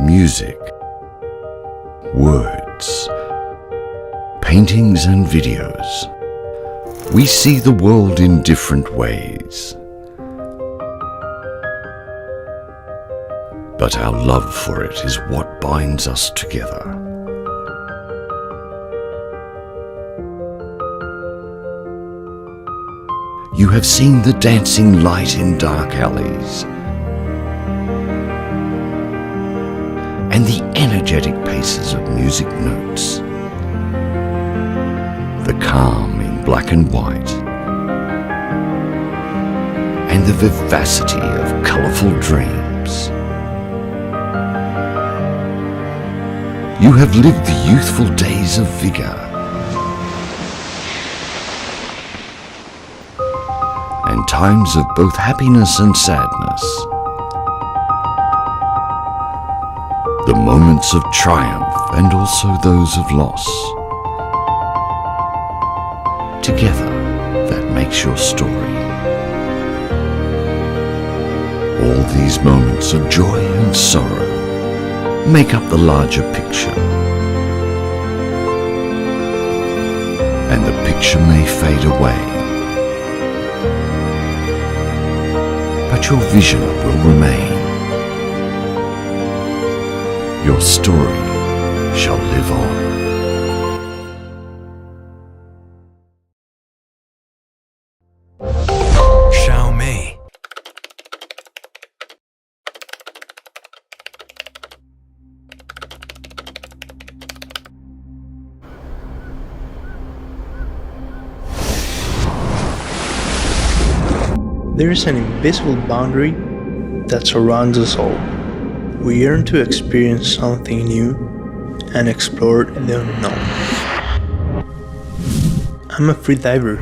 Music, words, paintings and videos. We see the world in different ways. But our love for it is what binds us together. You have seen the dancing light in dark alleys, and the energetic paces of music notes, the calm in black and white, and the vivacity of colourful dreams. You have lived the youthful days of vigour and times of both happiness and sadness, the moments of triumph and also those of loss. Together, that makes your story. All these moments of joy and sorrow make up the larger picture. And the picture may fade away, but your vision will remain. Your story shall live on. Xiaomi. There is an invisible boundary that surrounds us all. We yearn to experience something new and explore the unknown. I'm a freediver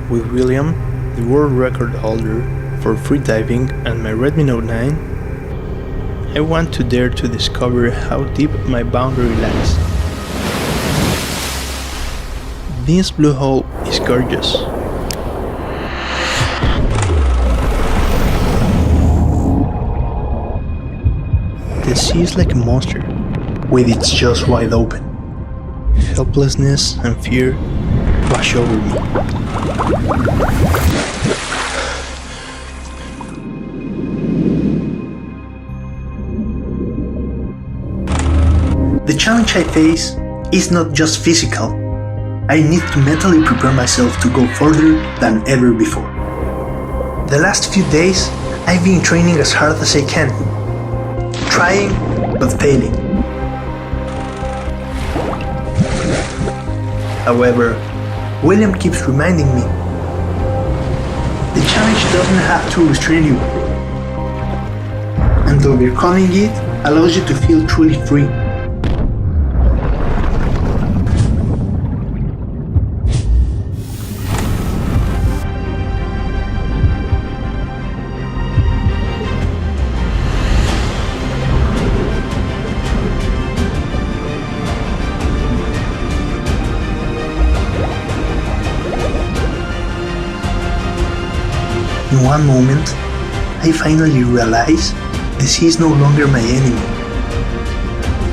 with William, the world record holder for freediving, and my Redmi Note 9. I want to dare to discover how deep my boundary lies. This blue hole is gorgeous. The sea is like a monster, with its jaws wide open. Helplessness and fear wash over me. The challenge I face is not just physical. I need to mentally prepare myself to go further than ever before. The last few days, I've been training as hard as I can. Trying, but failing. However, William keeps reminding me, the challenge doesn't have to restrain you, and overcoming it allows you to feel truly free. In one moment, I finally realize the sea is no longer my enemy.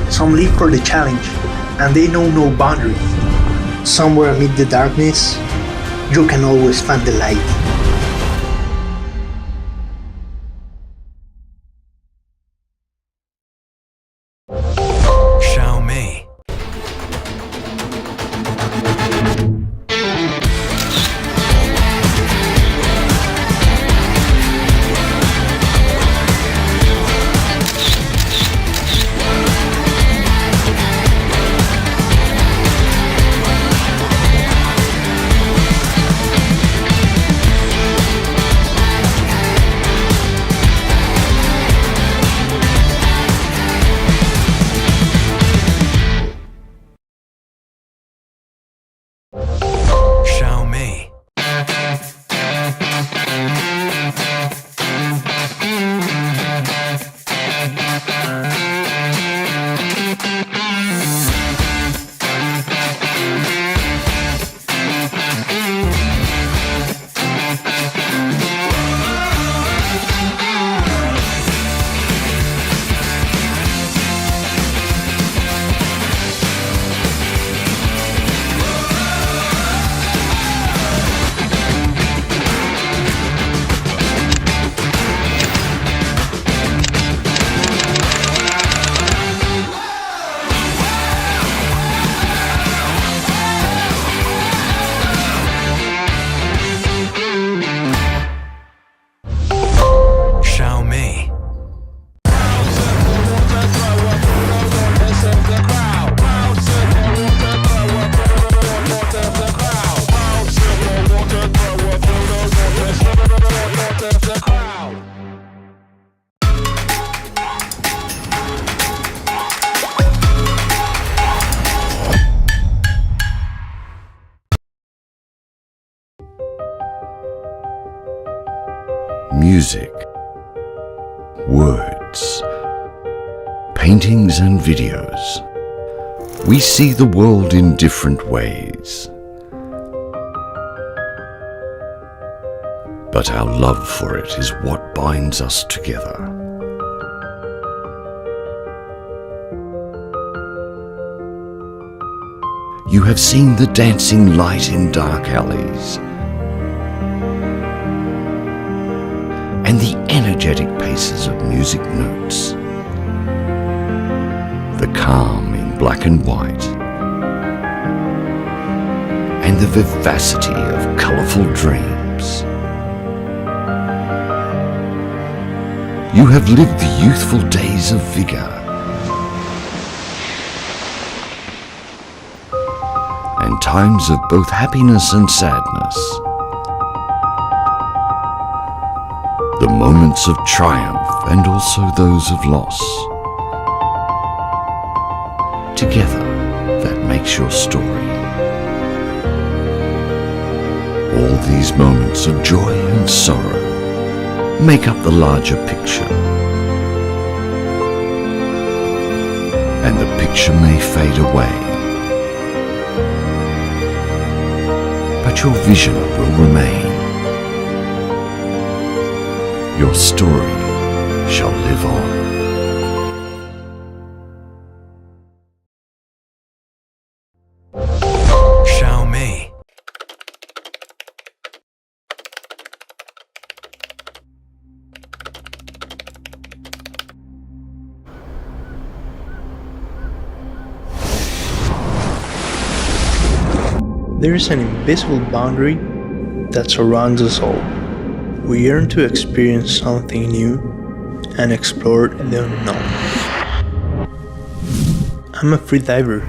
Some live for the challenge, and they know no boundaries. Somewhere amid the darkness, you can always find the light. Xiaomi. music, words, paintings and videos, we see the world in different ways. But our love for it is what binds us together. You have seen the dancing light in dark alleys, and the energetic paces of music notes, the calm in black and white, and the vivacity of colourful dreams. You have lived the youthful days of vigour and times of both happiness and sadness, the moments of triumph and also those of loss. Together, that makes your story. All these moments of joy and sorrow make up the larger picture. And the picture may fade away, but your vision will remain. Your story shall live on. Xiaomi. There is an invisible boundary that surrounds us all. We yearn to experience something new and explore the unknown. I'm a free diver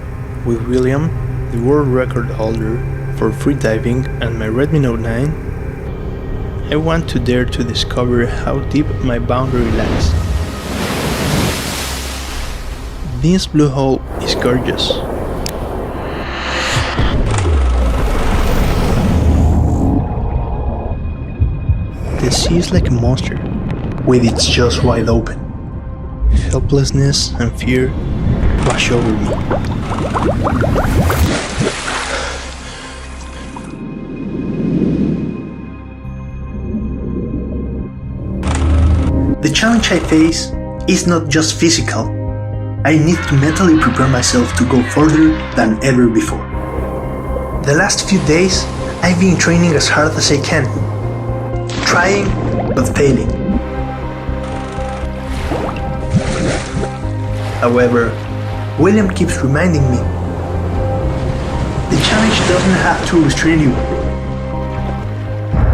with William, the world record holder for free diving, and my Redmi Note 9. I want to dare to discover how deep my boundary lies. This blue hole is gorgeous. The sea is like a monster, with its jaws wide open. helplessness and fear wash over me. The challenge I face is not just physical. I need to mentally prepare myself to go further than ever before. The last few days, I've been training as hard as I can, trying but failing. However, William keeps reminding me, the challenge doesn't have to restrain you,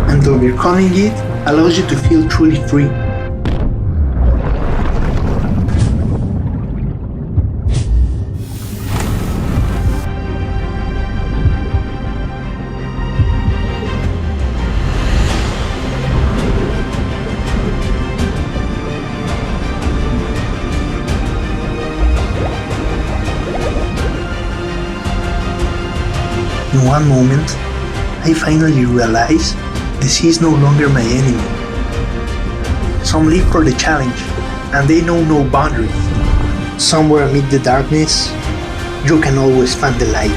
and overcoming it allows you to feel truly free. In one moment, I finally realize the sea is no longer my enemy. Some live for the challenge, and they know no boundaries. Somewhere amid the darkness, you can always find the light.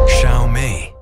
Xiaomi.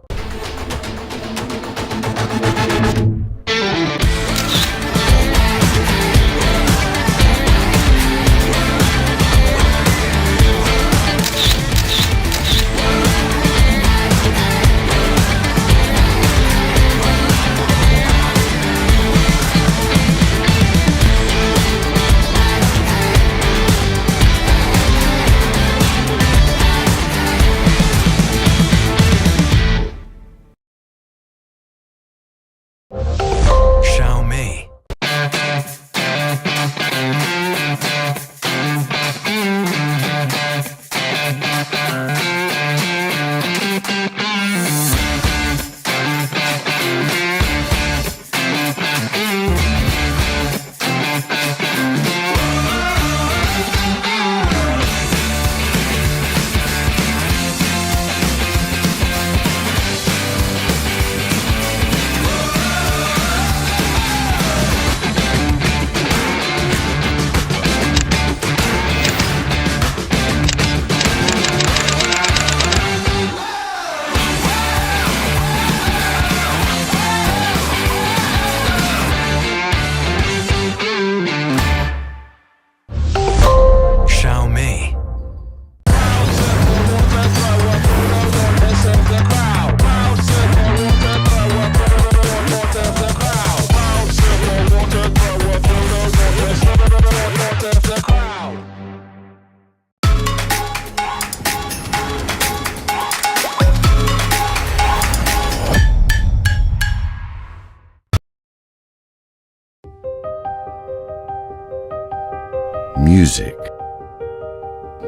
music,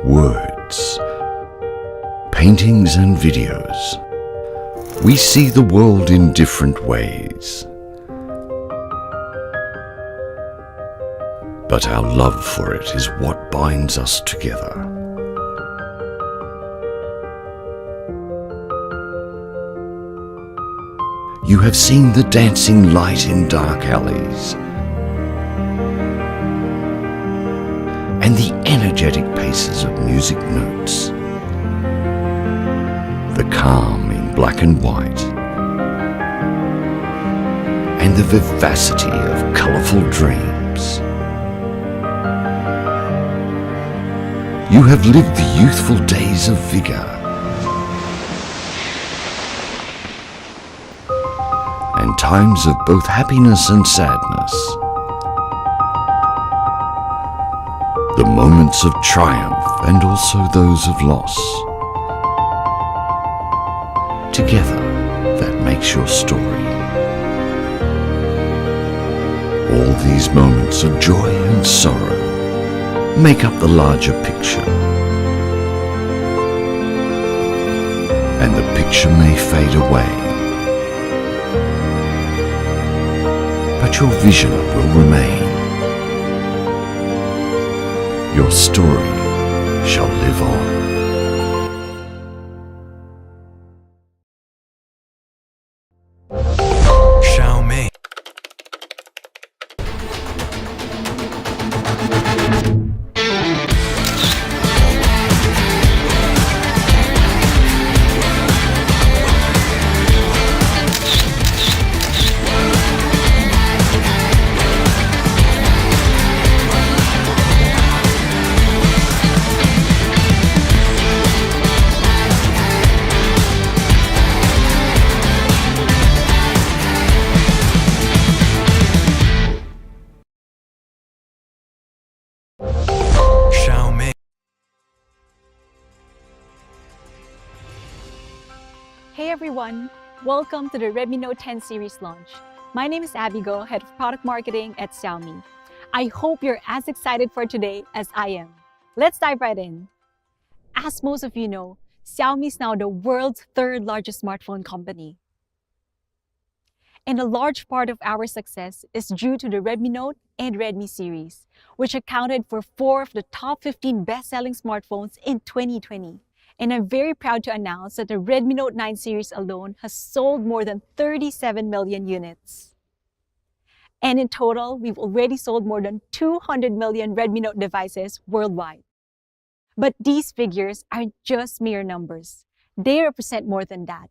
words, paintings and videos. We see the world in different ways. But our love for it is what binds us together. You have seen the dancing light in dark alleys and the energetic paces of music notes, the calm in black and white, and the vivacity of colourful dreams. You have lived the youthful days of vigour and times of both happiness and sadness, the moments of triumph and also those of loss. Together, that makes your story. All these moments of joy and sorrow make up the larger picture. And the picture may fade away, but your vision will remain. Your story shall live on. Xiaomi. Xiaomi. Hey everyone! Welcome to the Redmi Note 10 series launch. My name is Abigail, Head of Product Marketing at Xiaomi. I hope you're as excited for today as I am. Let's dive right in. As most of you know, Xiaomi is now the world's third largest smartphone company. And a large part of our success is due to the Redmi Note and Redmi series, which accounted for 4 of the top 15 best-selling smartphones in 2020. And I'm very proud to announce that the Redmi Note 9 series alone has sold more than 37 million units. And in total, we've already sold more than 200 million Redmi Note devices worldwide. But these figures aren't just mere numbers. They represent more than that.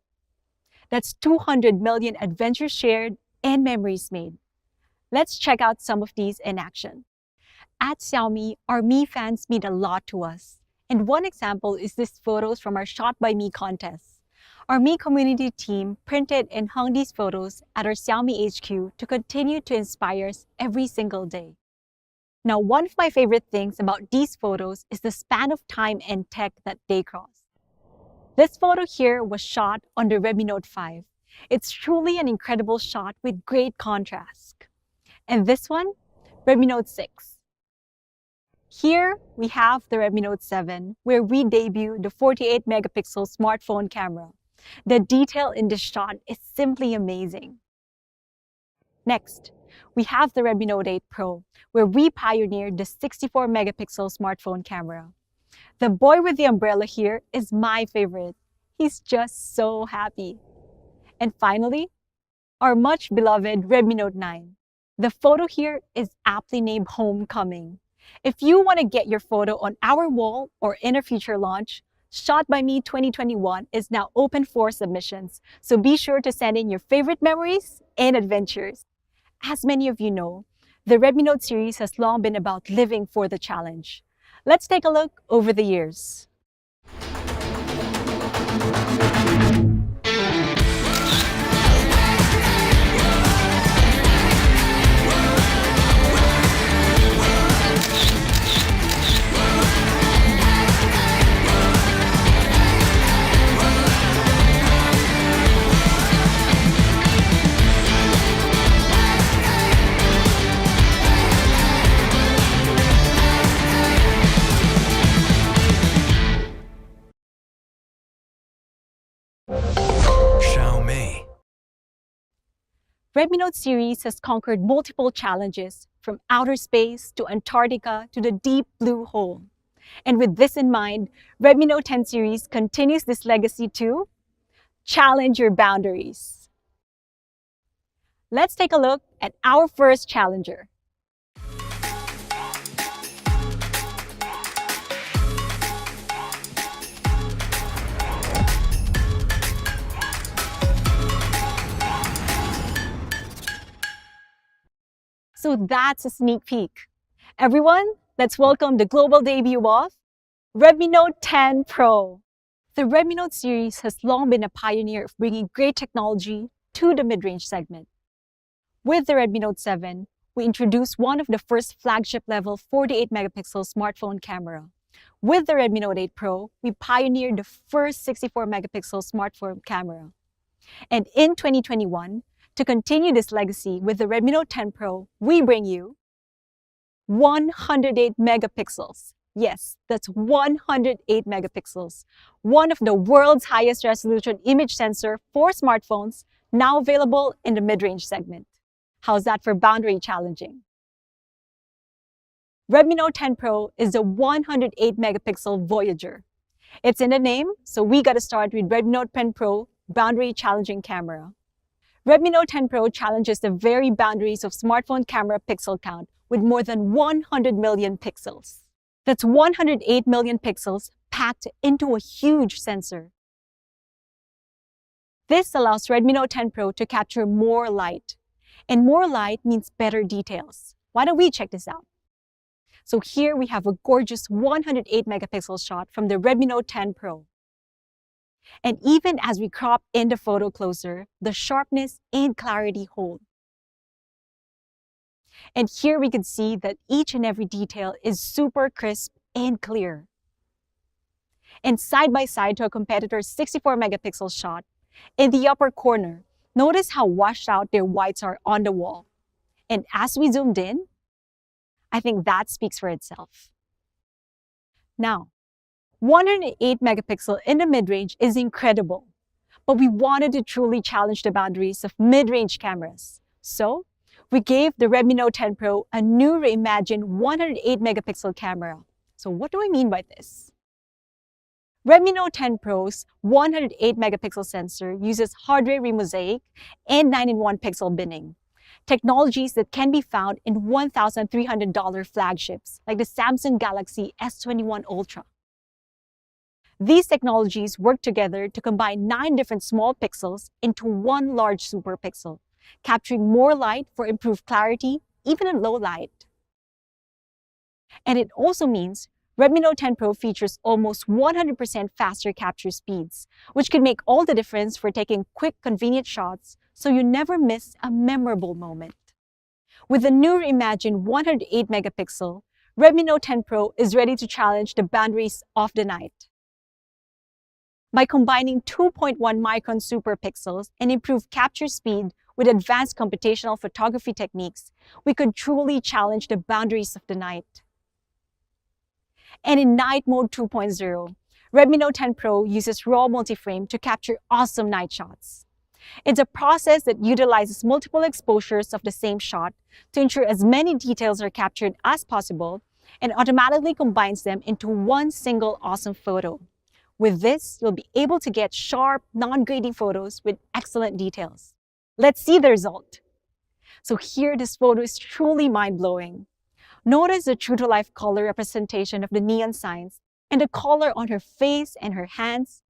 That's 200 million adventures shared and memories made. Let's check out some of these in action. At Xiaomi, our Mi fans mean a lot to us. And one example is these photos from our Shot by Mi contest. Our Mi community team printed and hung these photos at our Xiaomi HQ to continue to inspire us every single day. Now, one of my favorite things about these photos is the span of time and tech that they cross. This photo here was shot on the Redmi Note 5. It's truly an incredible shot with great contrast. And this one, Redmi Note 6. Here, we have the Redmi Note 7, where we debut the 48 megapixel smartphone camera. The detail in this shot is simply amazing. Next, we have the Redmi Note 8 Pro, where we pioneered the 64 megapixel smartphone camera. The boy with the umbrella here is my favorite. He's just so happy. And finally, our much beloved Redmi Note 9. The photo here is aptly named Homecoming. If you want to get your photo on our wall or in a future launch, Shot by Me 2021 is now open for submissions, so be sure to send in your favorite memories and adventures. As many of you know, the Redmi Note series has long been about living for the challenge. Let's take a look over the years. Redmi Note series has conquered multiple challenges, from outer space to Antarctica to the deep blue hole. And with this in mind, Redmi Note 10 series continues this legacy to challenge your boundaries. Let's take a look at our first challenger. So that's a sneak peek. Everyone, let's welcome the global debut of Redmi Note 10 Pro. The Redmi Note series has long been a pioneer of bringing great technology to the mid-range segment. With the Redmi Note 7, we introduced one of the first flagship-level 48-megapixel smartphone camera. With the Redmi Note 8 Pro, we pioneered the first 64-megapixel smartphone camera. And in 2021, to continue this legacy with the Redmi Note 10 Pro, we bring you 108 megapixels. Yes, that's 108 megapixels. One of the world's highest resolution image sensor for smartphones, now available in the mid-range segment. How's that for boundary challenging? Redmi Note 10 Pro is the 108 megapixel Voyager. It's in the name, so we gotta start with Redmi Note 10 Pro boundary challenging camera. Redmi Note 10 Pro challenges the very boundaries of smartphone camera pixel count with more than 100 million pixels. That's 108 million pixels packed into a huge sensor. This allows Redmi Note 10 Pro to capture more light. And more light means better details. Why don't we check this out? So here we have a gorgeous 108 megapixel shot from the Redmi Note 10 Pro. And even as we crop in the photo closer, the sharpness and clarity hold. And here we can see that each and every detail is super crisp and clear. And side by side to a competitor's 64 megapixel shot, in the upper corner, notice how washed out their whites are on the wall. And as we zoomed in, I think that speaks for itself. Now, 108 megapixel in the mid-range is incredible, but we wanted to truly challenge the boundaries of mid-range cameras. So, we gave the Redmi Note 10 Pro a new reimagined 108 megapixel camera. So what do I mean by this? Redmi Note 10 Pro's 108 megapixel sensor uses hardware remosaic and 9-in-1 pixel binning, technologies that can be found in $1,300 flagships like the Samsung Galaxy S21 Ultra. These technologies work together to combine 9 different small pixels into one large super pixel, capturing more light for improved clarity, even in low light. And it also means Redmi Note 10 Pro features almost 100% faster capture speeds, which can make all the difference for taking quick, convenient shots so you never miss a memorable moment. With the new reimagined 108 megapixel, Redmi Note 10 Pro is ready to challenge the boundaries of the night. By combining 2.1 micron super pixels and improved capture speed with advanced computational photography techniques, we could truly challenge the boundaries of the night. And in Night Mode 2.0, Redmi Note 10 Pro uses RAW multiframe to capture awesome night shots. It's a process that utilizes multiple exposures of the same shot to ensure as many details are captured as possible and automatically combines them into one single awesome photo. With this, you'll be able to get sharp, non-grainy photos with excellent details. Let's see the result. So here, this photo is truly mind-blowing. Notice the true-to-life color representation of the neon signs and the color on her face and her hands,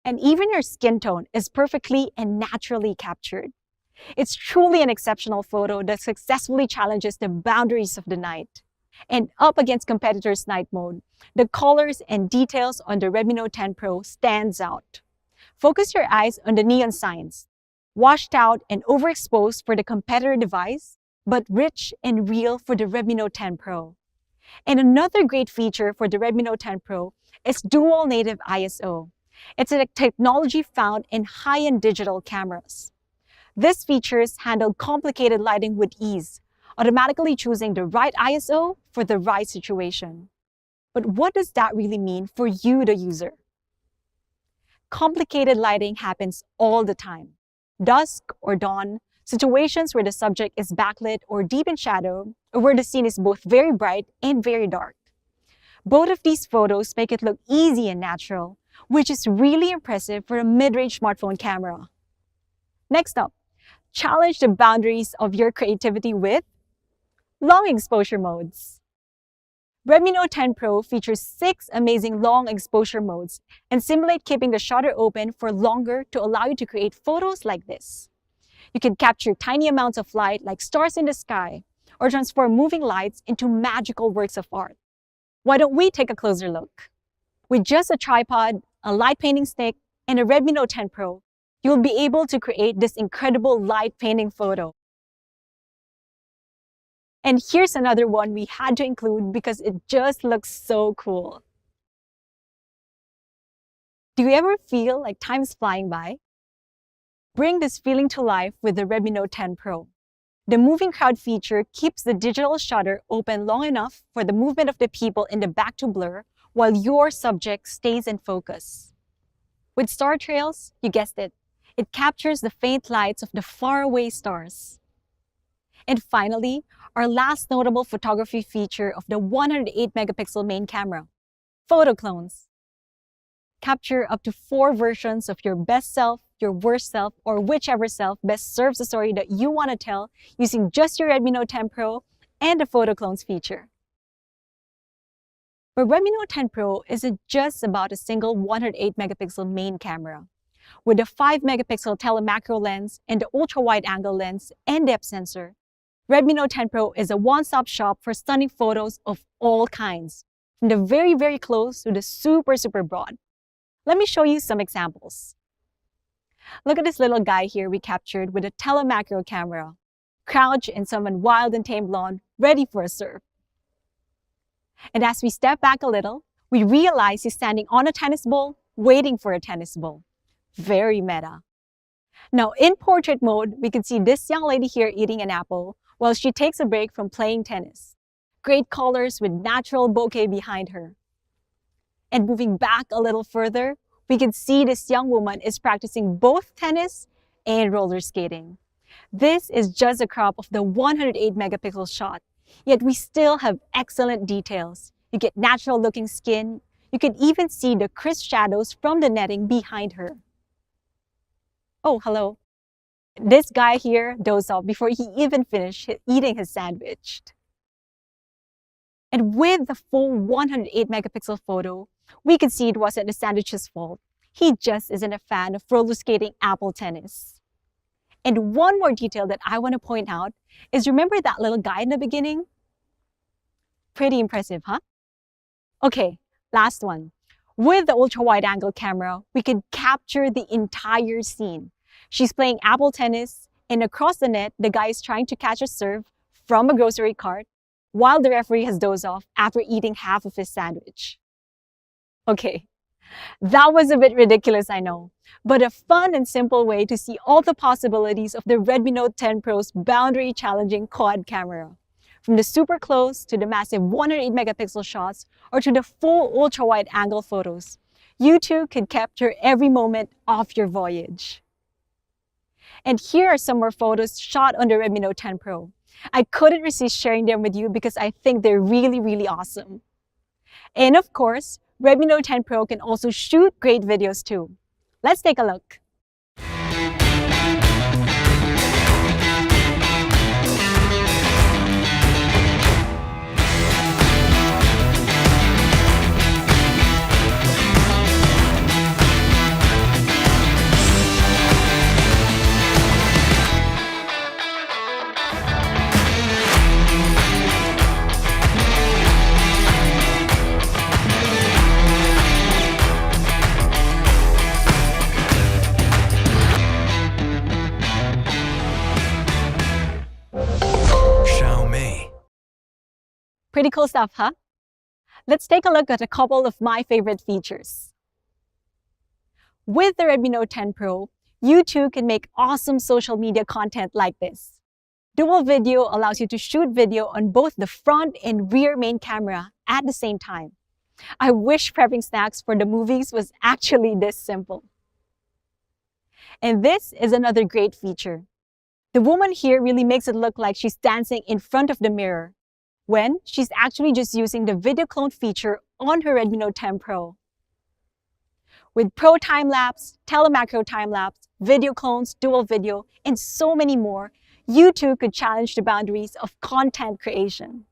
and even her skin tone is perfectly and naturally captured. It's truly an exceptional photo that successfully challenges the boundaries of the night. And up against competitors' night mode, the colors and details on the Redmi Note 10 Pro stands out. Focus your eyes on the neon signs, washed out and overexposed for the competitor device, but rich and real for the Redmi Note 10 Pro. And another great feature for the Redmi Note 10 Pro is dual native ISO. It's a technology found in high-end digital cameras. This features handle complicated lighting with ease, automatically choosing the right ISO for the right situation. But what does that really mean for you, the user? Complicated lighting happens all the time. Dusk or dawn, situations where the subject is backlit or deep in shadow, or where the scene is both very bright and very dark. Both of these photos make it look easy and natural, which is really impressive for a mid-range smartphone camera. Next up, challenge the boundaries of your creativity with long exposure modes. Redmi Note 10 Pro features 6 amazing long exposure modes and simulate keeping the shutter open for longer to allow you to create photos like this. You can capture tiny amounts of light like stars in the sky, or transform moving lights into magical works of art. Why don't we take a closer look? With just a tripod, a light painting stick, and a Redmi Note 10 Pro, you'll be able to create this incredible light painting photo. And here's another one we had to include because it just looks so cool. Do you ever feel like time's flying by? Bring this feeling to life with the Redmi Note 10 Pro. The moving crowd feature keeps the digital shutter open long enough for the movement of the people in the back to blur while your subject stays in focus. With star trails, you guessed it, it captures the faint lights of the faraway stars. And finally, our last notable photography feature of the 108 megapixel main camera, photo clones. Capture up to 4 versions of your best self, your worst self, or whichever self best serves the story that you want to tell using just your Redmi Note 10 Pro and the photo clones feature. But Redmi Note 10 Pro isn't just about a single 108 megapixel main camera. With the 5 megapixel telemacro lens and the ultra-wide angle lens and depth sensor, Redmi Note 10 Pro is a one-stop shop for stunning photos of all kinds, from the very close to the super broad. Let me show you some examples. Look at this little guy here we captured with a telemacro camera, crouched in some wild and tame lawn, ready for a surf. And as we step back a little, we realize he's standing on a tennis ball, waiting for a tennis ball. Very meta. Now in portrait mode, we can see this young lady here eating an apple while she takes a break from playing tennis. Great colors with natural bokeh behind her. And moving back a little further, we can see this young woman is practicing both tennis and roller skating. This is just a crop of the 108 megapixel shot, yet we still have excellent details. You get natural looking skin. You can even see the crisp shadows from the netting behind her. Oh, hello. This guy here dozed off before he even finished eating his sandwich. And with the full 108 megapixel photo, we can see it wasn't the sandwich's fault. He just isn't a fan of roller skating apple tennis. And one more detail that I want to point out is, remember that little guy in the beginning? Pretty impressive, huh? Okay, last one. With the ultra-wide angle camera, we could capture the entire scene. She's playing apple tennis, and across the net, the guy is trying to catch a serve from a grocery cart, while the referee has dozed off after eating half of his sandwich. Okay, that was a bit ridiculous, I know, but a fun and simple way to see all the possibilities of the Redmi Note 10 Pro's boundary-challenging quad camera. From the super close to the massive 108 megapixel shots or to the full ultra-wide angle photos, you too can capture every moment of your voyage. And here are some more photos shot on the Redmi Note 10 Pro. I couldn't resist sharing them with you because I think they're really awesome. And of course, Redmi Note 10 Pro can also shoot great videos too. Let's take a look. Xiaomi. Pretty cool stuff, huh? Let's take a look at a couple of my favorite features. With the Redmi Note 10 Pro, you too can make awesome social media content like this. Dual video allows you to shoot video on both the front and rear main camera at the same time. I wish prepping snacks for the movies was actually this simple. And this is another great feature. The woman here really makes it look like she's dancing in front of the mirror, when she's actually just using the video clone feature on her Redmi Note 10 Pro. With Pro Time-Lapse, Telemacro Time-Lapse, video clones, dual video, and so many more, you too could challenge the boundaries of content creation.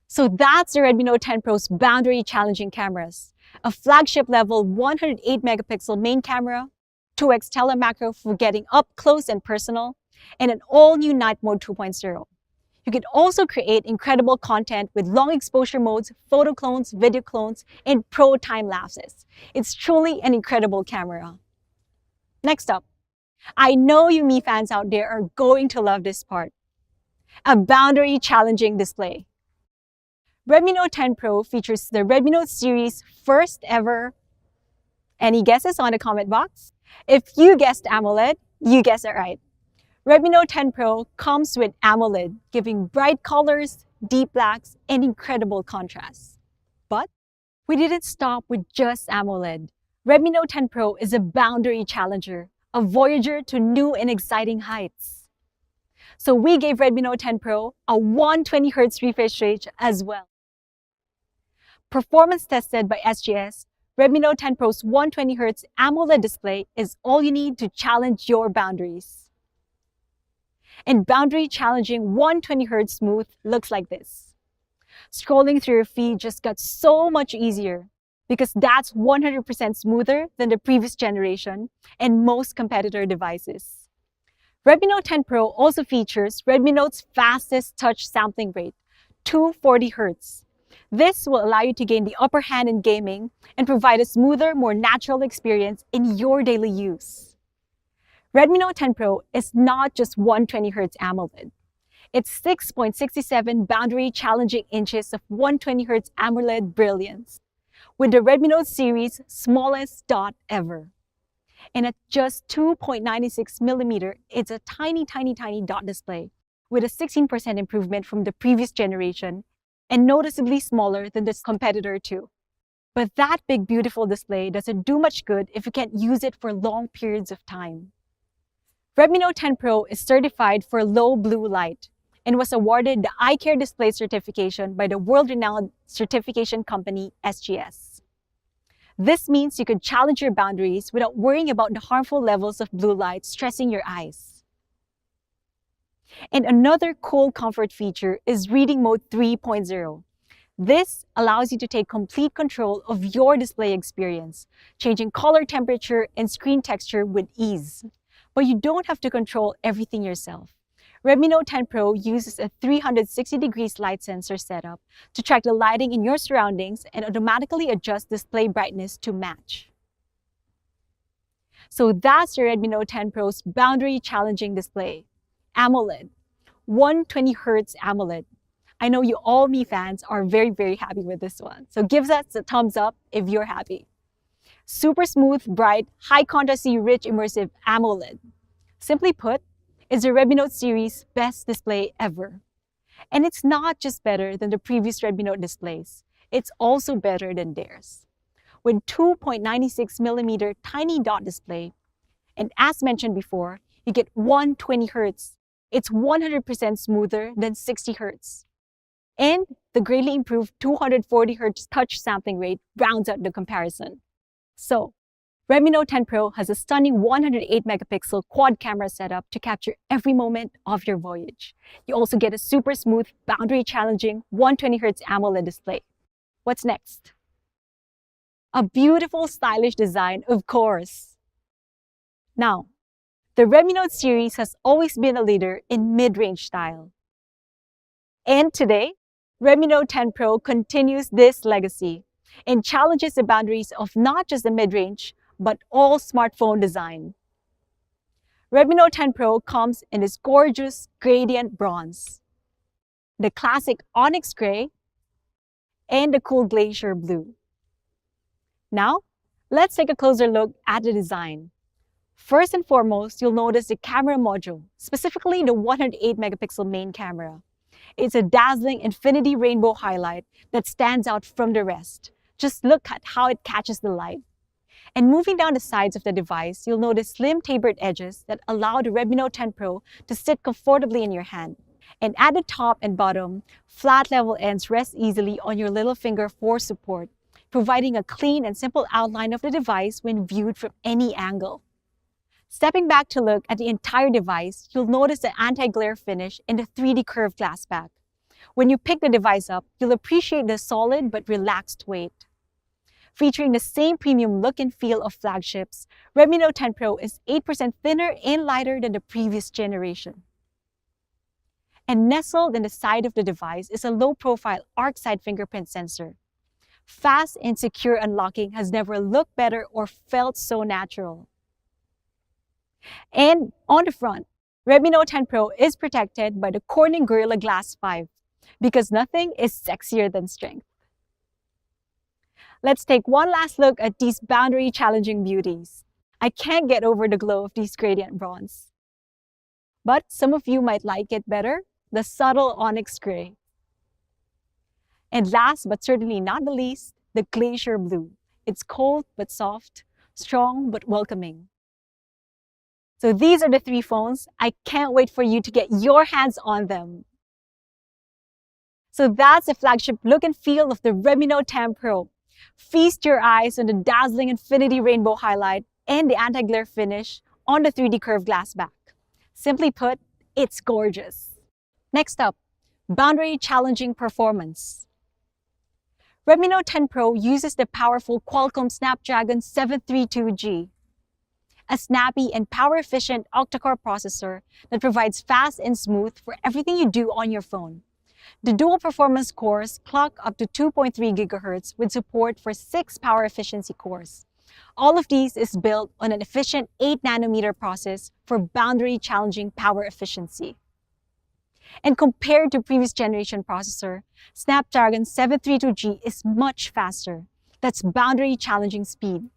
So that's the Redmi Note 10 Pro's boundary-challenging cameras. A flagship-level 108 megapixel main camera, 2x telemacro for getting up close and personal, and an all-new night mode 2.0. You can also create incredible content with long exposure modes, photo clones, video clones, and pro time lapses. It's truly an incredible camera. Next up, I know you Mi fans out there are going to love this part. A boundary challenging display. Redmi Note 10 Pro features the Redmi Note series' first ever. Any guesses on the comment box? If you guessed AMOLED, you guessed it right. Redmi Note 10 Pro comes with AMOLED, giving bright colors, deep blacks, and incredible contrast. But we didn't stop with just AMOLED. Redmi Note 10 Pro is a boundary challenger, a voyager to new and exciting heights. So we gave Redmi Note 10 Pro a 120Hz refresh rate as well. Performance tested by SGS, Redmi Note 10 Pro's 120Hz AMOLED display is all you need to challenge your boundaries. And boundary challenging 120Hz smooth looks like this. Scrolling through your feed just got so much easier because that's 100% smoother than the previous generation and most competitor devices. Redmi Note 10 Pro also features Redmi Note's fastest touch sampling rate, 240 Hz. This will allow you to gain the upper hand in gaming and provide a smoother, more natural experience in your daily use. Redmi Note 10 Pro is not just 120Hz AMOLED. It's 6.67 boundary challenging inches of 120Hz AMOLED brilliance, with the Redmi Note series' smallest dot ever. And at just 2.96mm, it's a tiny dot display with a 16% improvement from the previous generation and noticeably smaller than this competitor too. But that big beautiful display doesn't do much good if you can't use it for long periods of time. Redmi Note 10 Pro is certified for low blue light and was awarded the Eye Care Display certification by the world-renowned certification company SGS. This means you can challenge your boundaries without worrying about the harmful levels of blue light stressing your eyes. And another cool comfort feature is Reading Mode 3.0. This allows you to take complete control of your display experience, changing color temperature and screen texture with ease. But you don't have to control everything yourself. Redmi Note 10 Pro uses a 360 degrees light sensor setup to track the lighting in your surroundings and automatically adjust display brightness to match. So that's your Redmi Note 10 Pro's boundary challenging display. AMOLED, 120Hz AMOLED. I know you all Mi fans are very happy with this one. So give us a thumbs up if you're happy. Super smooth, bright, high contrasty, rich, immersive AMOLED. Simply put, it's the Redmi Note series' best display ever. And it's not just better than the previous Redmi Note displays, it's also better than theirs. With 2.96mm tiny dot display, and as mentioned before, you get 120Hz. It's 100% smoother than 60Hz. And the greatly improved 240Hz touch sampling rate rounds out the comparison. So, Redmi Note 10 Pro has a stunning 108 megapixel quad camera setup to capture every moment of your voyage. You also get a super smooth, boundary challenging 120Hz AMOLED display. What's next? A beautiful, stylish design, of course. Now, the Redmi Note series has always been a leader in mid-range style. And today, Redmi Note 10 Pro continues this legacy and challenges the boundaries of not just the mid-range, but all smartphone design. Redmi Note 10 Pro comes in this gorgeous gradient bronze, the classic onyx gray, and the cool glacier blue. Now, let's take a closer look at the design. First and foremost, you'll notice the camera module, specifically the 108 megapixel main camera. It's a dazzling infinity rainbow highlight that stands out from the rest. Just look at how it catches the light. And moving down the sides of the device, you'll notice slim tapered edges that allow the Redmi Note 10 Pro to sit comfortably in your hand. And at the top and bottom, flat level ends rest easily on your little finger for support, providing a clean and simple outline of the device when viewed from any angle. Stepping back to look at the entire device, you'll notice the anti-glare finish in the 3D curved glass back. When you pick the device up, you'll appreciate the solid but relaxed weight. Featuring the same premium look and feel of flagships, Redmi Note 10 Pro is 8% thinner and lighter than the previous generation. And nestled in the side of the device is a low-profile arc-side fingerprint sensor. Fast and secure unlocking has never looked better or felt so natural. And on the front, Redmi Note 10 Pro is protected by the Corning Gorilla Glass 5 because nothing is sexier than strength. Let's take one last look at these boundary-challenging beauties. I can't get over the glow of these gradient bronze. But some of you might like it better, the subtle onyx gray. And last but certainly not the least, the glacier blue. It's cold but soft, strong but welcoming. So these are the three phones. I can't wait for you to get your hands on them. So that's the flagship look and feel of the Redmi Note 10 Pro. Feast your eyes on the dazzling infinity rainbow highlight and the anti-glare finish on the 3D curved glass back. Simply put, it's gorgeous. Next up, boundary-challenging performance. Redmi Note 10 Pro uses the powerful Qualcomm Snapdragon 732G, a snappy and power-efficient octa-core processor that provides fast and smooth for everything you do on your phone. The dual performance cores clock up to 2.3 GHz with support for 6 power efficiency cores. All of these is built on an efficient 8nm process for boundary-challenging power efficiency. And compared to previous generation processor, Snapdragon 732G is much faster. That's boundary-challenging speed.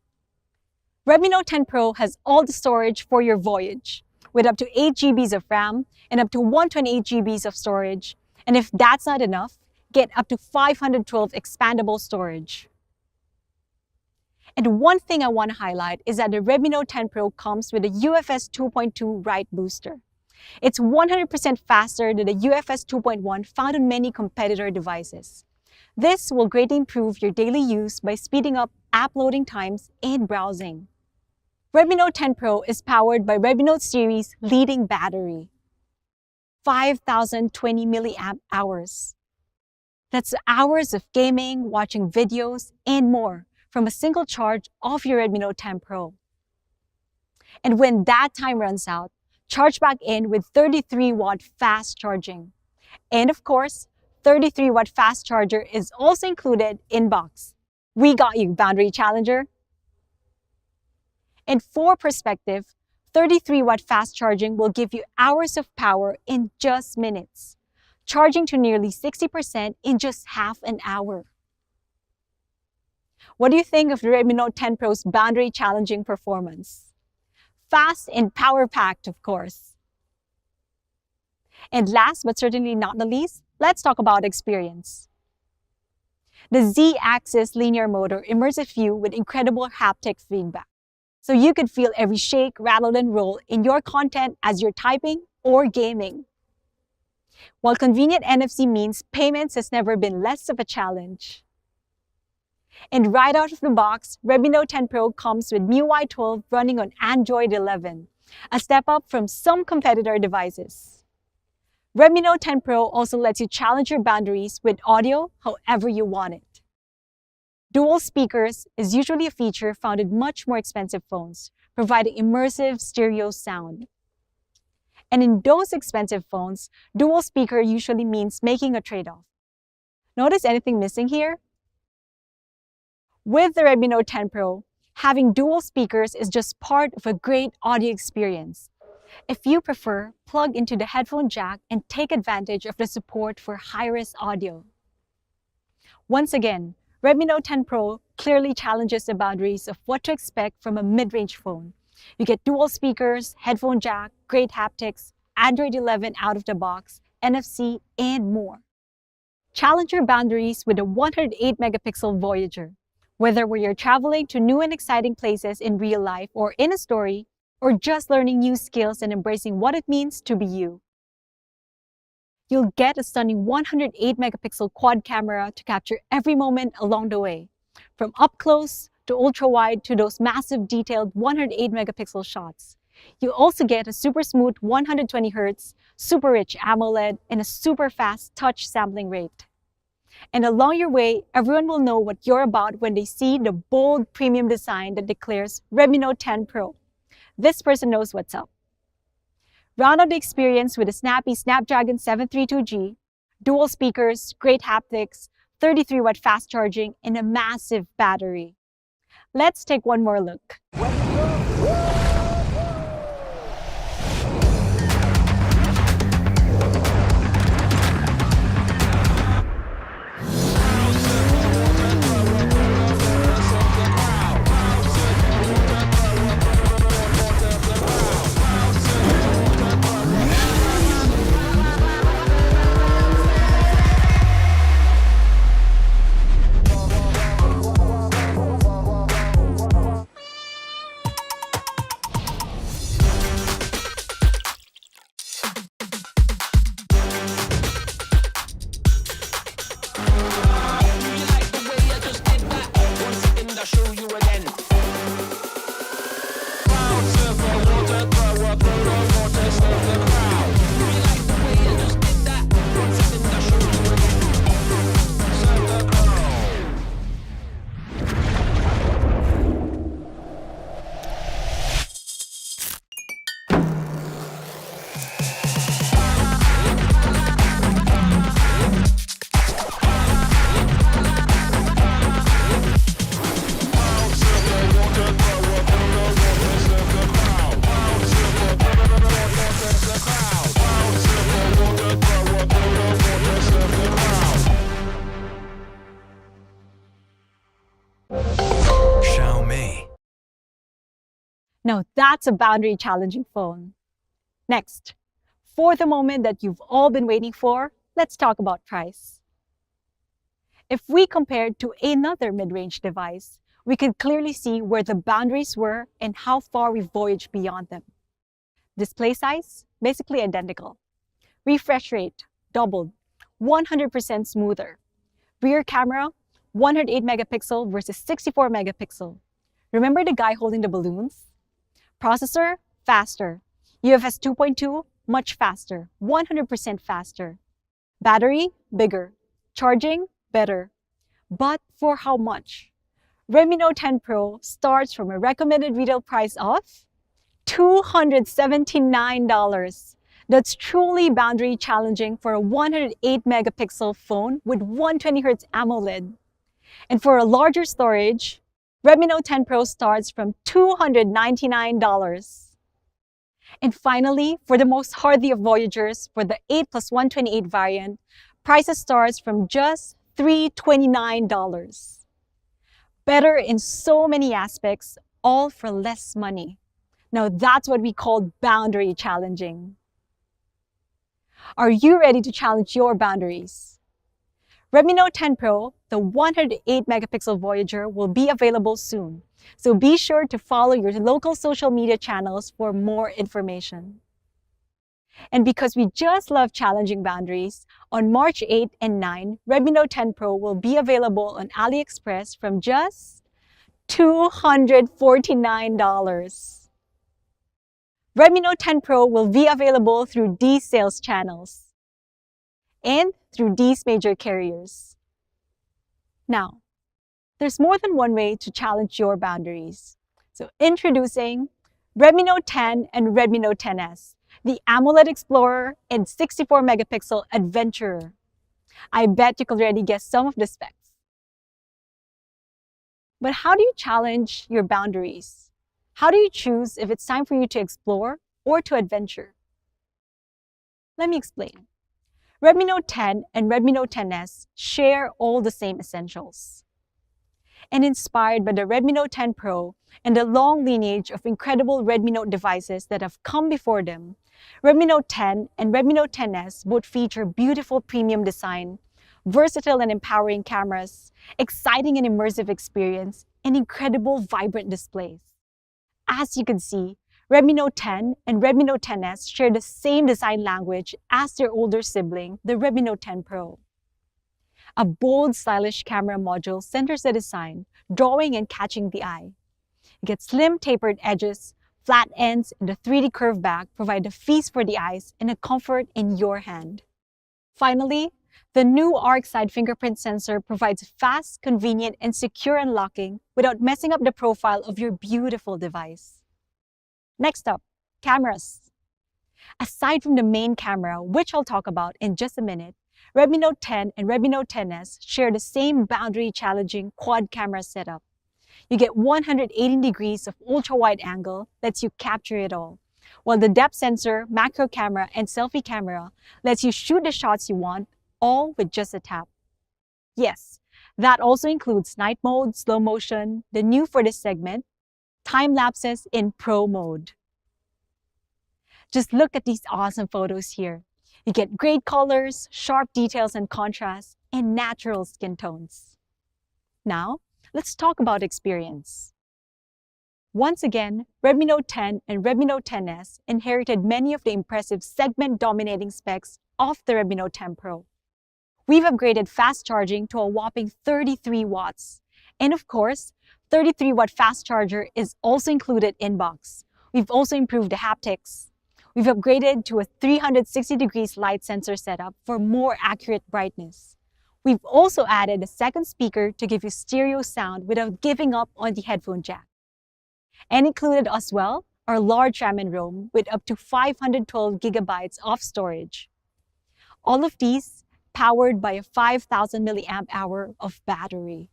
Redmi Note 10 Pro has all the storage for your voyage, with up to 8 GB of RAM and up to 128 GB of storage. And if that's not enough, get up to 512 expandable storage. And one thing I want to highlight is that the Redmi Note 10 Pro comes with a UFS 2.2 write booster. It's 100% faster than the UFS 2.1 found on many competitor devices. This will greatly improve your daily use by speeding up app loading times and browsing. Redmi Note 10 Pro is powered by Redmi Note series leading battery, 5,020 milliamp hours. That's hours of gaming, watching videos, and more from a single charge of your Redmi Note 10 Pro. And when that time runs out, charge back in with 33-watt fast charging. And of course, 33-watt fast charger is also included in box. We got you, Boundary Challenger. And for perspective, 33-watt fast charging will give you hours of power in just minutes, charging to nearly 60% in just half an hour. What do you think of the Redmi Note 10 Pro's boundary-challenging performance? Fast and power-packed, of course. And last but certainly not the least, let's talk about experience. The Z-axis linear motor immersive view with incredible haptic feedback. So you could feel every shake, rattle, and roll in your content as you're typing or gaming. While convenient NFC means payments has never been less of a challenge. And right out of the box, Redmi Note 10 Pro comes with MIUI 12 running on Android 11, a step up from some competitor devices. Redmi Note 10 Pro also lets you challenge your boundaries with audio however you want it. Dual speakers is usually a feature found in much more expensive phones, providing immersive stereo sound. And in those expensive phones, dual speaker usually means making a trade-off. Notice anything missing here? With the Redmi Note 10 Pro, having dual speakers is just part of a great audio experience. If you prefer, plug into the headphone jack and take advantage of the support for high-res audio. Once again, Redmi Note 10 Pro clearly challenges the boundaries of what to expect from a mid-range phone. You get dual speakers, headphone jack, great haptics, Android 11 out of the box, NFC, and more. Challenge your boundaries with a 108-megapixel Voyager, Whether you're traveling to new and exciting places in real life or in a story, or just learning new skills and embracing what it means to be you. You'll get a stunning 108 megapixel quad camera to capture every moment along the way, from up close to ultra wide to those massive detailed 108 megapixel shots. You also get a super smooth 120Hz, super rich AMOLED, and a super fast touch sampling rate. And along your way, everyone will know what you're about when they see the bold premium design that declares Redmi Note 10 Pro. This person knows what's up. Round out the experience with a snappy Snapdragon 732G, dual speakers, great haptics, 33-watt fast charging, and a massive battery. Let's take one more look. Xiaomi. Now that's a boundary challenging phone. Next, for the moment that you've all been waiting for, let's talk about price. If we compared to another mid-range device, we can clearly see where the boundaries were and how far we voyaged beyond them. Display size, basically identical. Refresh rate, doubled, 100% smoother. Rear camera, 108 megapixel versus 64 megapixel. Remember the guy holding the balloons? Processor, faster. UFS 2.2, much faster, 100% faster. Battery, bigger. Charging, better. But for how much? Redmi Note 10 Pro starts from a recommended retail price of $279. That's truly boundary challenging for a 108 megapixel phone with 120Hz AMOLED. And for a larger storage, Redmi Note 10 Pro starts from $299. And finally, for the most hardy of voyagers, for the 8+128 variant, prices starts from just $329. Better in so many aspects, all for less money. Now that's what we call boundary challenging. Are you ready to challenge your boundaries? Redmi Note 10 Pro, the 108 megapixel Voyager, will be available soon. So be sure to follow your local social media channels for more information. And because we just love challenging boundaries, on March 8 and 9, Redmi Note 10 Pro will be available on AliExpress from just $249. Redmi Note 10 Pro will be available through these sales channels and through these major carriers. Now, there's more than one way to challenge your boundaries. So introducing Redmi Note 10 and Redmi Note 10s, the AMOLED Explorer and 64 megapixel Adventurer. I bet you could already guess some of the specs. But how do you challenge your boundaries? How do you choose if it's time for you to explore or to adventure? Let me explain. Redmi Note 10 and Redmi Note 10s share all the same essentials. And inspired by the Redmi Note 10 Pro and the long lineage of incredible Redmi Note devices that have come before them, Redmi Note 10 and Redmi Note 10s both feature beautiful premium design, versatile and empowering cameras, exciting and immersive experience, and incredible vibrant displays. As you can see, Redmi Note 10 and Redmi Note 10s share the same design language as their older sibling, the Redmi Note 10 Pro. A bold, stylish camera module centers the design, drawing and catching the eye. You get slim, tapered edges, flat ends, and a 3D curved back provide a feast for the eyes and a comfort in your hand. Finally, the new arc side fingerprint sensor provides fast, convenient, and secure unlocking without messing up the profile of your beautiful device. Next up, cameras. Aside from the main camera, which I'll talk about in just a minute, Redmi Note 10 and Redmi Note 10s share the same boundary-challenging quad camera setup. You get 180 degrees of ultra-wide angle lets you capture it all, while the depth sensor, macro camera, and selfie camera lets you shoot the shots you want, all with just a tap. Yes, that also includes night mode, slow motion, the new for this segment, time lapses in pro mode. Just look at these awesome photos here. You get great colors, sharp details and contrast, and natural skin tones. Now, let's talk about experience. Once again, Redmi Note 10 and Redmi Note 10s inherited many of the impressive segment-dominating specs of the Redmi Note 10 Pro. We've upgraded fast charging to a whopping 33 watts. And of course, 33-watt fast charger is also included in box. We've also improved the haptics. We've upgraded to a 360 degrees light sensor setup for more accurate brightness. We've also added a second speaker to give you stereo sound without giving up on the headphone jack. And included as well are large RAM and ROM with up to 512 gigabytes of storage. All of these powered by a 5,000 milliamp hour of battery.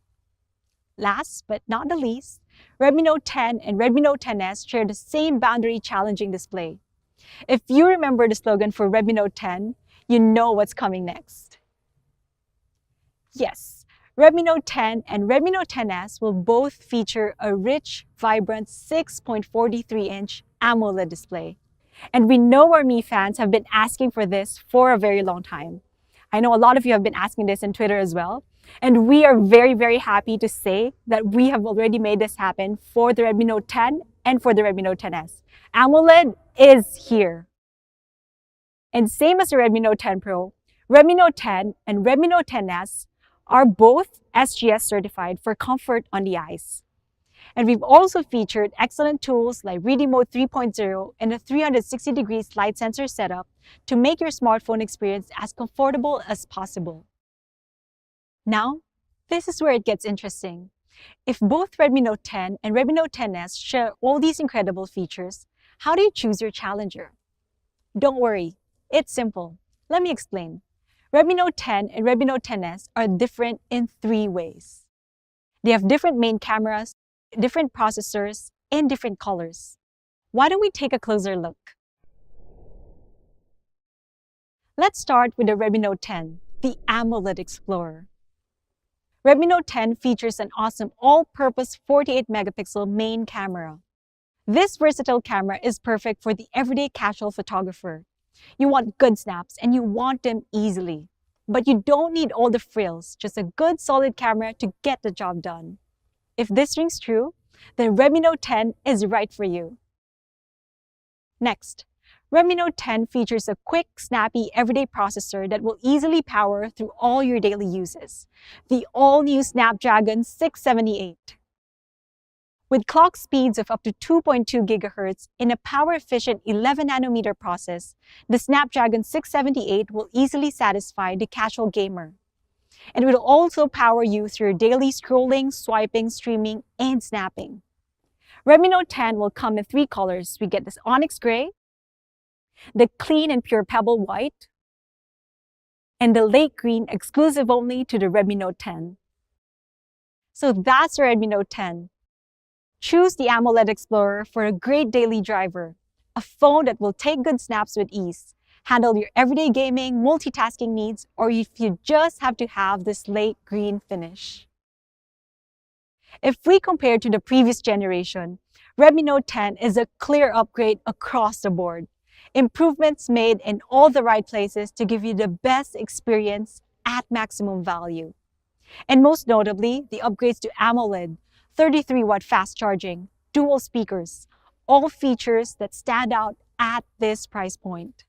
Last but not the least, Redmi Note 10 and Redmi Note 10s share the same boundary-challenging display. If you remember the slogan for Redmi Note 10, you know what's coming next. Yes, Redmi Note 10 and Redmi Note 10s will both feature a rich, vibrant 6.43-inch AMOLED display. And we know our Mi fans have been asking for this for a very long time. I know a lot of you have been asking this on Twitter as well. And we are very, very happy to say that we have already made this happen for the Redmi Note 10 and for the Redmi Note 10s. AMOLED is here. And same as the Redmi Note 10 Pro, Redmi Note 10 and Redmi Note 10s are both SGS certified for comfort on the eyes. And we've also featured excellent tools like Reading Mode 3.0 and a 360 degrees light sensor setup to make your smartphone experience as comfortable as possible. Now, this is where it gets interesting. If both Redmi Note 10 and Redmi Note 10s share all these incredible features, how do you choose your challenger? Don't worry, it's simple. Let me explain. Redmi Note 10 and Redmi Note 10s are different in 3 ways. They have different main cameras, different processors, and different colors. Why don't we take a closer look? Let's start with the Redmi Note 10, the AMOLED Explorer. Redmi Note 10 features an awesome all-purpose 48-megapixel main camera. This versatile camera is perfect for the everyday casual photographer. You want good snaps and you want them easily. But you don't need all the frills, just a good solid camera to get the job done. If this rings true, then Redmi Note 10 is right for you. Next, Redmi Note 10 features a quick, snappy, everyday processor that will easily power through all your daily uses. The all-new Snapdragon 678. With clock speeds of up to 2.2 GHz in a power-efficient 11nm process, the Snapdragon 678 will easily satisfy the casual gamer. And it will also power you through your daily scrolling, swiping, streaming, and snapping. Redmi Note 10 will come in 3 colors. We get this onyx gray, the clean and pure pebble white, and the lake green exclusive only to the Redmi Note 10. So that's the Redmi Note 10. Choose the AMOLED Explorer for a great daily driver, a phone that will take good snaps with ease, handle your everyday gaming, multitasking needs, or if you just have to have this lake green finish. If we compare to the previous generation, Redmi Note 10 is a clear upgrade across the board. Improvements made in all the right places to give you the best experience at maximum value. And most notably, the upgrades to AMOLED, 33-watt fast charging, dual speakers, all features that stand out at this price point.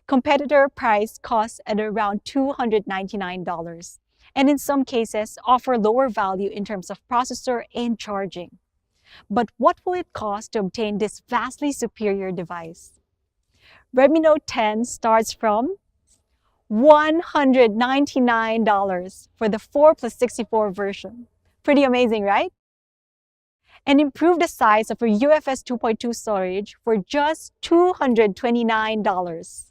Competitor price costs at around $299, and in some cases offer lower value in terms of processor and charging. But what will it cost to obtain this vastly superior device? Redmi Note 10 starts from $199 for the 4+64 version. Pretty amazing, right? And improve the size of a UFS 2.2 storage for just $229.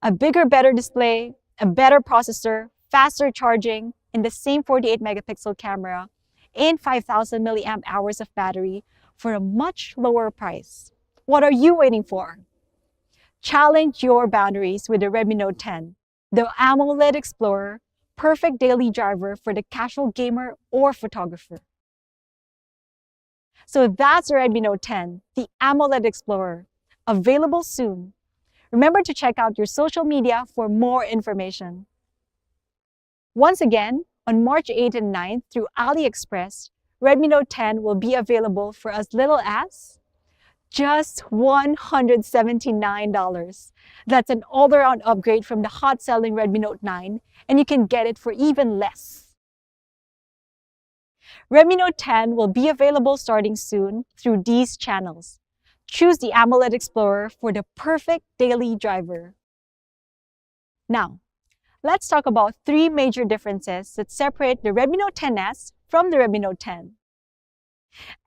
A bigger, better display, a better processor, faster charging, and the same 48 megapixel camera, and 5,000 milliamp hours of battery for a much lower price. What are you waiting for? Challenge your boundaries with the Redmi Note 10, the AMOLED Explorer, perfect daily driver for the casual gamer or photographer. So that's the Redmi Note 10, the AMOLED Explorer, available soon. Remember to check out your social media for more information. Once again, on March 8th and 9th through AliExpress, Redmi Note 10 will be available for as little as just $179. That's an all-around upgrade from the hot-selling Redmi Note 9, and you can get it for even less. Redmi Note 10 will be available starting soon through these channels. Choose the AMOLED Explorer for the perfect daily driver. Now, let's talk about 3 major differences that separate the Redmi Note 10s from the Redmi Note 10.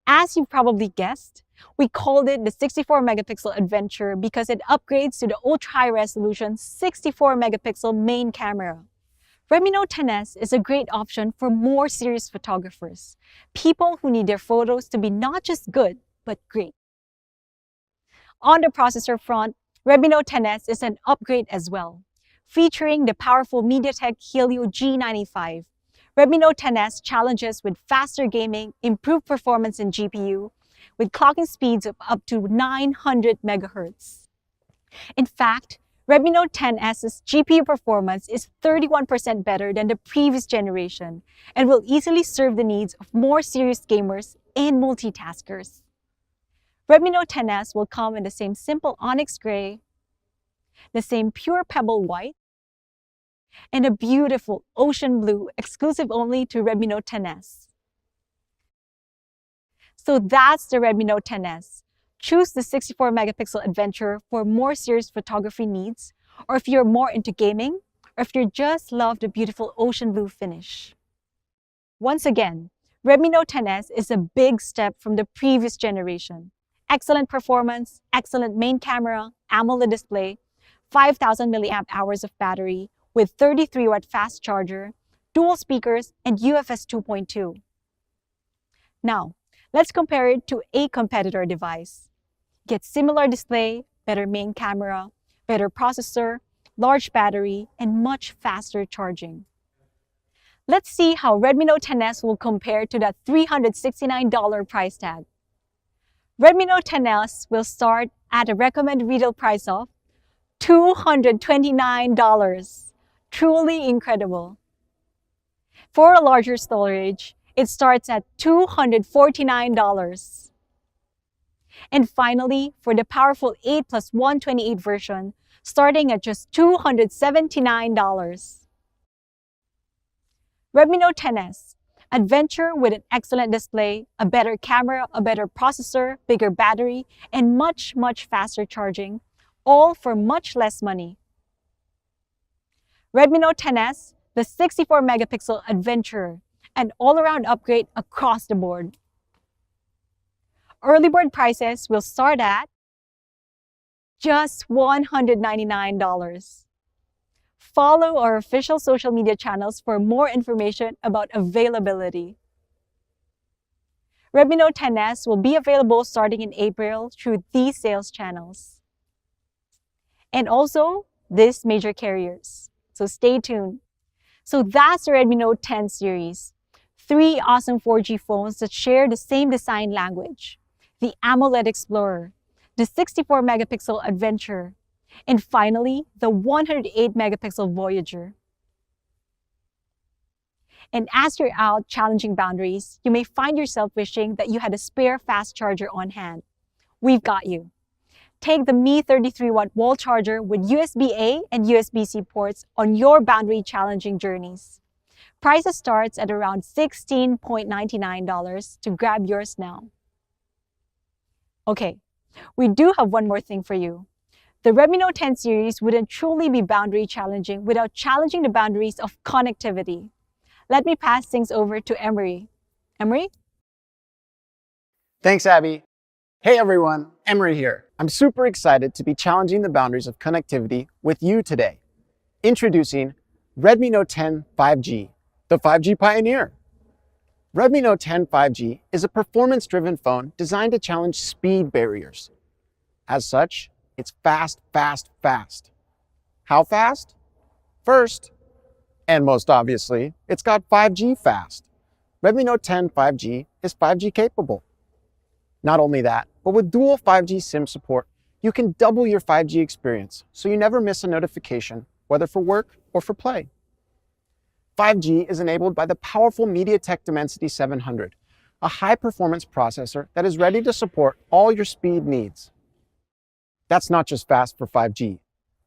As you've probably guessed, we called it the 64 megapixel adventure because it upgrades to the ultra-high resolution 64 megapixel main camera. Redmi Note 10s is a great option for more serious photographers, people who need their photos to be not just good, but great. On the processor front, Redmi Note 10s is an upgrade as well. Featuring the powerful MediaTek Helio G95, Redmi Note 10s challenges with faster gaming, improved performance in GPU, with clocking speeds of up to 900 MHz. In fact, Redmi Note 10s's GPU performance is 31% better than the previous generation and will easily serve the needs of more serious gamers and multitaskers. Redmi Note 10s will come in the same simple onyx gray, the same pure pebble white, and a beautiful ocean blue exclusive only to Redmi Note 10s. So that's the Redmi Note 10s. Choose the 64 megapixel adventure for more serious photography needs, or if you're more into gaming, or if you just love the beautiful ocean blue finish. Once again, Redmi Note 10s is a big step from the previous generation. Excellent performance, excellent main camera, AMOLED display, 5,000 milliamp hours of battery with 33-watt fast charger, dual speakers, and UFS 2.2. Now, let's compare it to a competitor device. Get similar display, better main camera, better processor, large battery, and much faster charging. Let's see how Redmi Note 10s will compare to that $369 price tag. Redmi Note 10s will start at a recommended retail price of $229. Truly incredible. For a larger storage, it starts at $249. And finally, for the powerful 8+128 version, starting at just $279. Redmi Note 10s, adventure with an excellent display, a better camera, a better processor, bigger battery, and much faster charging, all for much less money. Redmi Note 10s, the 64 megapixel adventure, an all-around upgrade across the board. Early bird prices will start at just $199. Follow our official social media channels for more information about availability. Redmi Note 10s will be available starting in April through these sales channels. And also, these major carriers. So stay tuned. So that's the Redmi Note 10 series. 3 awesome 4G phones that share the same design language. The AMOLED Explorer, the 64 megapixel adventure, And finally, the 108 megapixel Voyager. And as you're out challenging boundaries, you may find yourself wishing that you had a spare fast charger on hand. We've got you. Take the Mi 33-watt wall charger with USB-A and USB-C ports on your boundary challenging journeys. Prices starts at around $16.99 to grab yours now. Okay, we do have one more thing for you. The Redmi Note 10 series wouldn't truly be boundary challenging without challenging the boundaries of connectivity. Let me pass things over to Emery. Emery? Thanks, Abby. Hey everyone, Emery here. I'm super excited to be challenging the boundaries of connectivity with you today. Introducing Redmi Note 10 5G, the 5G pioneer. Redmi Note 10 5G is a performance-driven phone designed to challenge speed barriers. As such, it's fast, fast, fast. How fast? First, and most obviously, it's got 5G fast. Redmi Note 10 5G is 5G capable. Not only that, but with dual 5G SIM support, you can double your 5G experience so you never miss a notification, whether for work or for play. 5G is enabled by the powerful MediaTek Dimensity 700, a high-performance processor that is ready to support all your speed needs. That's not just fast for 5G.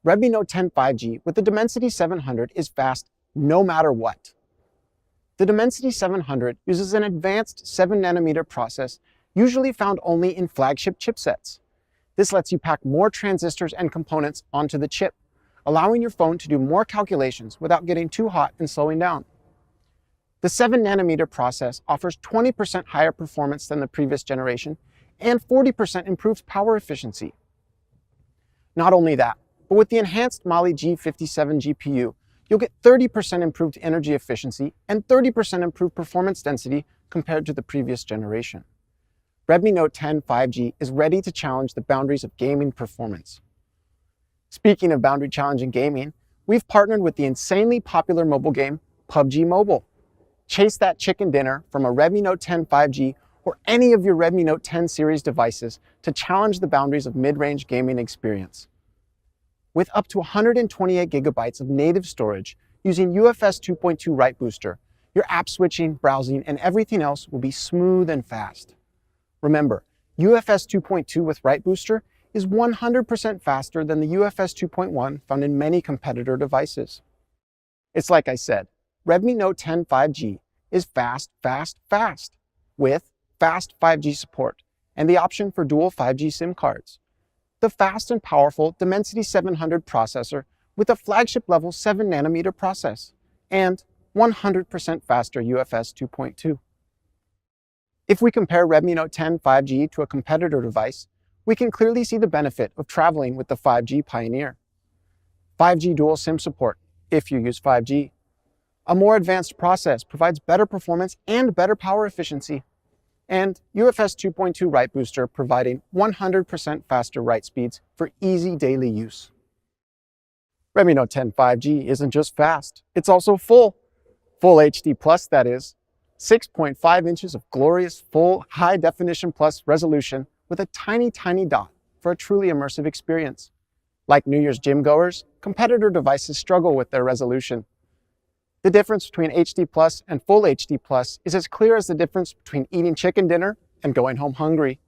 Redmi Note 10 5G with the Dimensity 700 is fast no matter what. The Dimensity 700 uses an advanced 7nm process usually found only in flagship chipsets. This lets you pack more transistors and components onto the chip, allowing your phone to do more calculations without getting too hot and slowing down. The 7nm process offers 20% higher performance than the previous generation and 40% improved power efficiency. Not only that, but with the enhanced Mali G57 GPU, you'll get 30% improved energy efficiency and 30% improved performance density compared to the previous generation. Redmi Note 10 5G is ready to challenge the boundaries of gaming performance. Speaking of boundary-challenging gaming, we've partnered with the insanely popular mobile game PUBG Mobile. Chase that chicken dinner from a Redmi Note 10 5G or any of your Redmi Note 10 series devices to challenge the boundaries of mid-range gaming experience. With up to 128 gigabytes of native storage using UFS 2.2 Write Booster, your app switching, browsing, and everything else will be smooth and fast. Remember, UFS 2.2 with Write Booster is 100% faster than the UFS 2.1 found in many competitor devices. It's like I said, Redmi Note 10 5G is fast, fast, fast, with fast 5G support and the option for dual 5G SIM cards. The fast and powerful Dimensity 700 processor with a flagship level 7nm process, and 100% faster UFS 2.2. If we compare Redmi Note 10 5G to a competitor device, we can clearly see the benefit of traveling with the 5G pioneer. 5G dual SIM support, if you use 5G. A more advanced process provides better performance and better power efficiency. And UFS 2.2 Write Booster providing 100% faster write speeds for easy daily use. Redmi Note 10 5G isn't just fast, it's also full. Full HD Plus, that is. 6.5 inches of glorious full high definition plus resolution with a tiny, tiny dot for a truly immersive experience. Like New Year's gym goers, competitor devices struggle with their resolution. The difference between HD Plus and Full HD Plus is as clear as the difference between eating chicken dinner and going home hungry.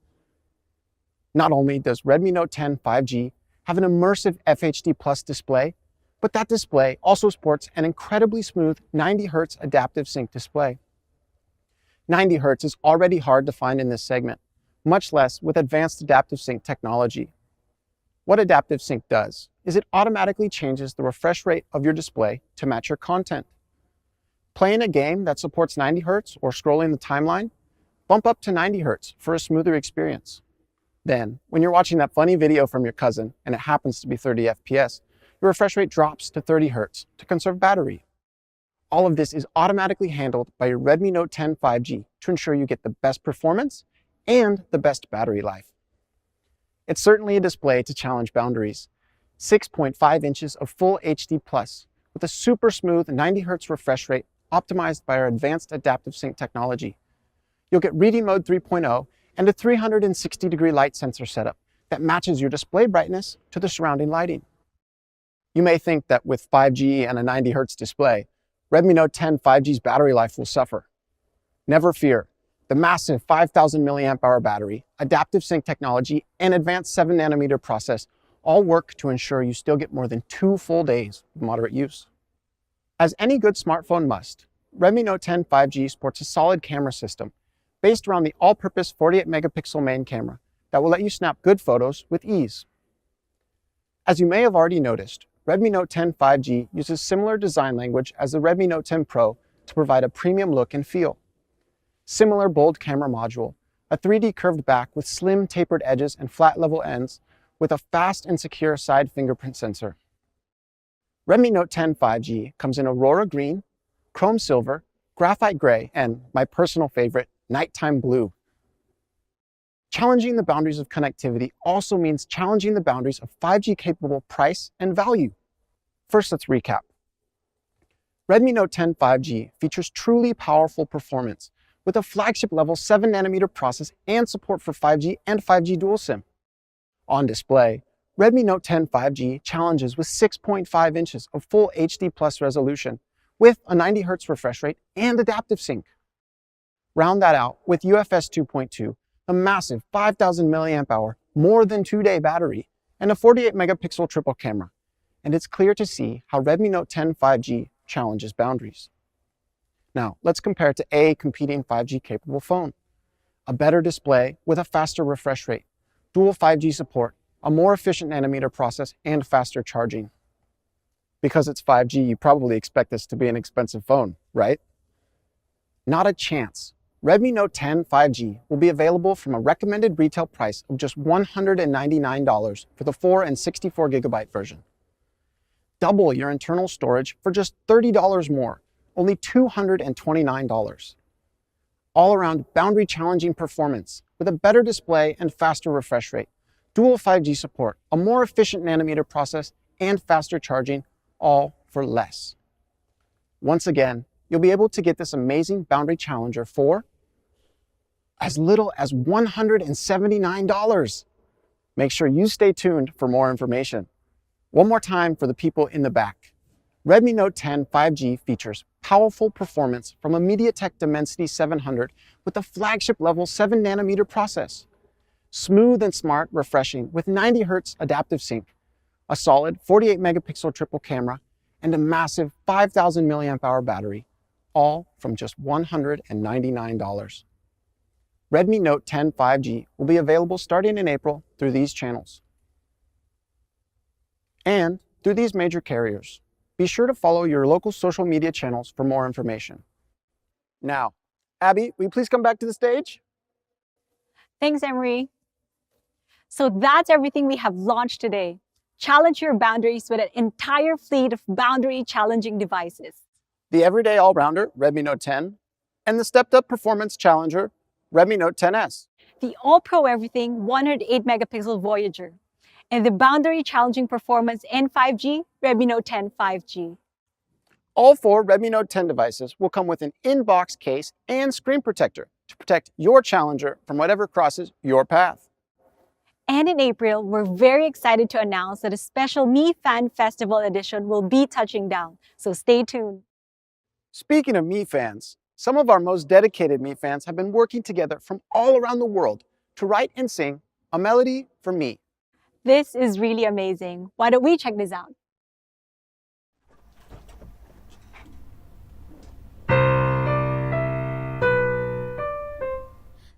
Not only does Redmi Note 10 5G have an immersive FHD Plus display, but that display also sports an incredibly smooth 90 Hz adaptive sync display. 90 Hz is already hard to find in this segment, much less with advanced adaptive sync technology. What adaptive sync does is it automatically changes the refresh rate of your display to match your content. Playing a game that supports 90 Hz or scrolling the timeline, bump up to 90 Hz for a smoother experience. Then, when you're watching that funny video from your cousin and it happens to be 30 FPS, your refresh rate drops to 30 Hz to conserve battery. All of this is automatically handled by your Redmi Note 10 5G to ensure you get the best performance and the best battery life. It's certainly a display to challenge boundaries. 6.5 inches of Full HD Plus with a super smooth 90 Hz refresh rate optimized by our advanced adaptive sync technology. You'll get reading mode 3.0 and a 360-degree light sensor setup that matches your display brightness to the surrounding lighting. You may think that with 5G and a 90 Hz display, Redmi Note 10 5G's battery life will suffer. Never fear. The massive 5,000 mAh battery, adaptive sync technology, and advanced 7nm process all work to ensure you still get more than 2 full days of moderate use. As any good smartphone must, Redmi Note 10 5G sports a solid camera system based around the all-purpose 48-megapixel main camera that will let you snap good photos with ease. As you may have already noticed, Redmi Note 10 5G uses similar design language as the Redmi Note 10 Pro to provide a premium look and feel. Similar bold camera module, a 3D curved back with slim tapered edges and flat level ends, with a fast and secure side fingerprint sensor. Redmi Note 10 5G comes in Aurora Green, Chrome Silver, Graphite Gray, and my personal favorite, Nighttime Blue. Challenging the boundaries of connectivity also means challenging the boundaries of 5G-capable price and value. First, let's recap. Redmi Note 10 5G features truly powerful performance with a flagship-level 7nm process and support for 5G and 5G dual SIM. On display, Redmi Note 10 5G challenges with 6.5 inches of full HD Plus resolution with a 90 Hz refresh rate and adaptive sync. Round that out with UFS 2.2, a massive 5,000 mAh, more than 2-day battery, and a 48-megapixel triple camera. And it's clear to see how Redmi Note 10 5G challenges boundaries. Now, let's compare it to a competing 5G-capable phone. A better display with a faster refresh rate, dual 5G support, a more efficient nanometer process, and faster charging. Because it's 5G, you probably expect this to be an expensive phone, right? Not a chance. Redmi Note 10 5G will be available from a recommended retail price of just $199 for the 4 and 64GB version. Double your internal storage for just $30 more, only $229. All-around boundary-challenging performance with a better display and faster refresh rate, dual 5G support, a more efficient nanometer process, and faster charging, all for less. Once again, you'll be able to get this amazing boundary challenger for as little as $179. Make sure you stay tuned for more information. One more time for the people in the back. Redmi Note 10 5G features powerful performance from a MediaTek Dimensity 700 with a flagship-level 7nm process. Smooth and smart refreshing with 90 Hz adaptive sync, a solid 48-megapixel triple camera, and a massive 5,000 mAh battery, all from just $199. Redmi Note 10 5G will be available starting in April through these channels and through these major carriers. Be sure to follow your local social media channels for more information. Now, Abby, will you please come back to the stage? Thanks, Emery. So that's everything we have launched today. Challenge your boundaries with an entire fleet of boundary-challenging devices. The everyday all-rounder, Redmi Note 10, and the stepped-up performance challenger, Redmi Note 10S. The all-pro everything 108-megapixel Voyager. And the boundary-challenging performance and 5G, Redmi Note 10 5G. All 4 Redmi Note 10 devices will come with an in-box case and screen protector to protect your challenger from whatever crosses your path. And in April, we're very excited to announce that a special Mi Fan Festival edition will be touching down, so stay tuned. Speaking of Mi fans, some of our most dedicated Mi fans have been working together from all around the world to write and sing a melody for me. This is really amazing. Why don't we check this out?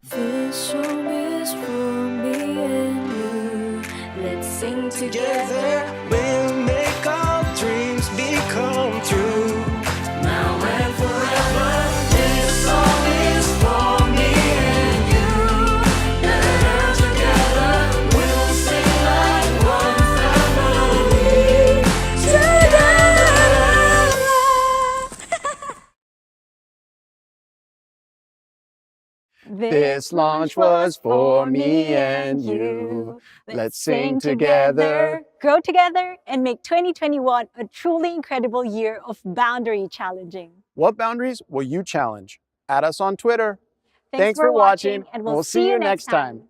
This song is for me and you. Let's sing together. We'll make our dreams become true. Now and forever. This song is for me and you. Better together. We'll sing like one family. This launch was for me and you. Let's sing together. Grow together, and make 2021 a truly incredible year of boundary challenging. What boundaries will you challenge? Add us on Twitter. Thanks for watching, and we'll see you next time.